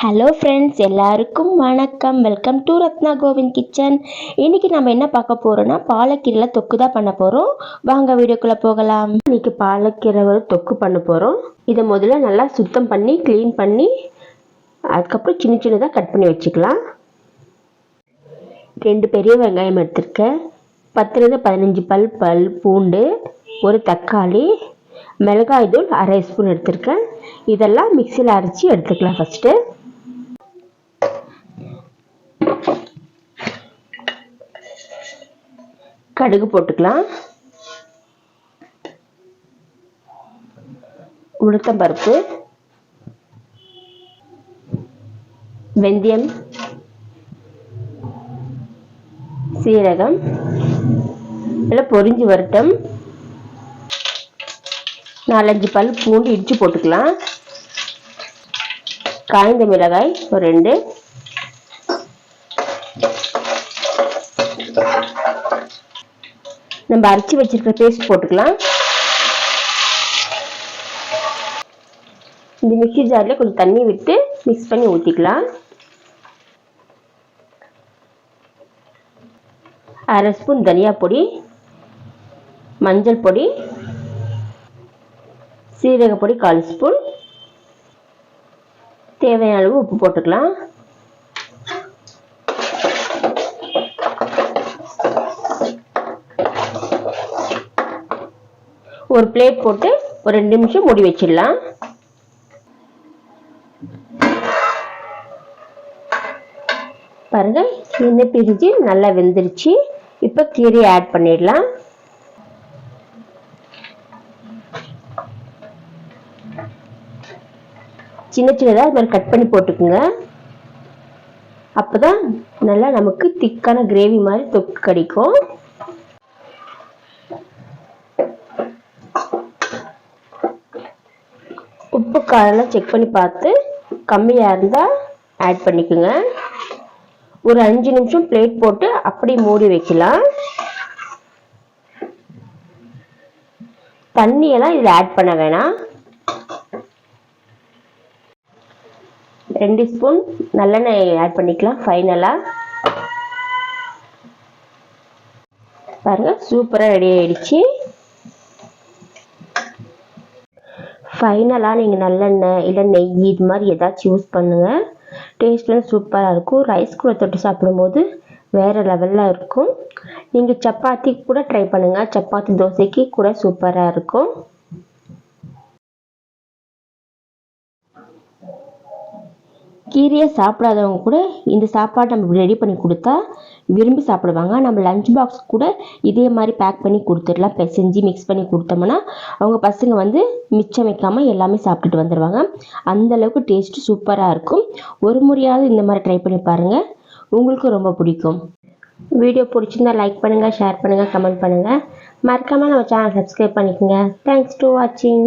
Hello friends, எல்லாருக்கும் வணக்கம். Welcome to Ratna Kovind kitchen. இன்றைக்கி நம்ம என்ன பார்க்க போகிறோன்னா, பாலக்கீரையில் தொக்கு தான் பண்ண போகிறோம். வாங்க வீடியோக்குள்ளே போகலாம். இன்றைக்கி பாலக்கீரை தொக்கு பண்ண போகிறோம். இதை முதல்ல நல்லா சுத்தம் பண்ணி க்ளீன் பண்ணி அதுக்கப்புறம் சின்ன சின்னதாக கட் பண்ணி வச்சுக்கலாம். 2 பெரிய வெங்காயம் எடுத்திருக்கேன், 10-15 பல் பூண்டு, ஒரு தக்காளி, மிளகாய் தூள் 1/2 ஸ்பூன் எடுத்திருக்கேன். இதெல்லாம் மிக்சியில் அரைச்சி எடுத்துக்கலாம். ஃபஸ்ட்டு கடுகு போட்டுக்கலாம், உளுத்தம்பருப்பு, வெந்தயம், சீரகம் எல்லாம் பொரிஞ்சு வரட்டும். 4-5 பல் பூண்டு இடிச்சு போட்டுக்கலாம். காய்ந்த மிளகாய் ஒரு 2, நம்ம அரைச்சி வச்சிருக்க பேஸ்ட் போட்டுக்கலாம். இந்த மிக்ஸி ஜார்ல கொஞ்சம் தண்ணி விட்டு மிக்ஸ் பண்ணி ஊற்றிக்கலாம். 1/2 ஸ்பூன் தனியா பொடி, மஞ்சள் பொடி, சீரக பொடி 1/4 ஸ்பூன், தேவையான அளவு உப்பு போட்டுக்கலாம். ஒரு பிளேட் போட்டு ஒரு 2 நிமிஷம் மூடி வச்சிடலாம். பாருங்க, எண்ணெய் பிரிஞ்சு நல்லா வெந்துருச்சு. இப்போ கீரையை ஆட் பண்ணிடலாம். சின்ன சின்னதாக இது மாதிரி கட் பண்ணி போட்டுக்குங்க. அப்போதான் நல்லா நமக்கு திக்கான கிரேவி மாதிரி தொக்கு கிடைக்கும். உப்பு காரெல்லாம் செக் பண்ணி பார்த்து கம்மியாக இருந்தால் ஆட் பண்ணிக்கோங்க. ஒரு 5 நிமிஷம் பிளேட் போட்டு அப்படி மூடி வைக்கலாம். தண்ணியெல்லாம் இதில் ஆட் பண்ண வேணாம். 2 ஸ்பூன் நல்லெண்ணெய் ஆட் பண்ணிக்கலாம். ஃபைனலாக பாருங்க, சூப்பராக ரெடி ஆயிடுச்சு. ஃபைனலாக நீங்கள் நல்லெண்ணெய் இல்லை நெய் இது மாதிரி ஏதாச்சும் யூஸ் பண்ணுங்கள். டேஸ்ட்லாம் சூப்பராக இருக்கும். ரைஸ் கூட தொட்டு சாப்பிடும்போது வேறு லெவலில் இருக்கும். நீங்கள் சப்பாத்தி கூட ட்ரை பண்ணுங்கள். சப்பாத்தி தோசைக்கு கூட சூப்பராக இருக்கும். கீரையை சாப்பிடாதவங்க கூட இந்த சாப்பாடு நம்ம ரெடி பண்ணி கொடுத்தா விரும்பி சாப்பிடுவாங்க. நம்ம லஞ்ச் பாக்ஸ் கூட இதே மாதிரி பேக் பண்ணி கொடுத்துடலாம். செஞ்சு மிக்ஸ் பண்ணி கொடுத்தோம்னா அவங்க பசங்க மிச்சம் வைக்காமல் எல்லாமே சாப்பிட்டுட்டு வந்துடுவாங்க. அந்தளவுக்கு டேஸ்ட்டு சூப்பராக இருக்கும். ஒரு முறையாவது இந்த மாதிரி ட்ரை பண்ணி பாருங்கள், உங்களுக்கு ரொம்ப பிடிக்கும். வீடியோ பிடிச்சிருந்தா லைக் பண்ணுங்கள், ஷேர் பண்ணுங்கள், கமெண்ட் பண்ணுங்கள். மறக்காமல் நம்ம சேனல் சப்ஸ்கிரைப் பண்ணிக்கோங்க. தேங்க்ஸ் டு வாட்சிங்.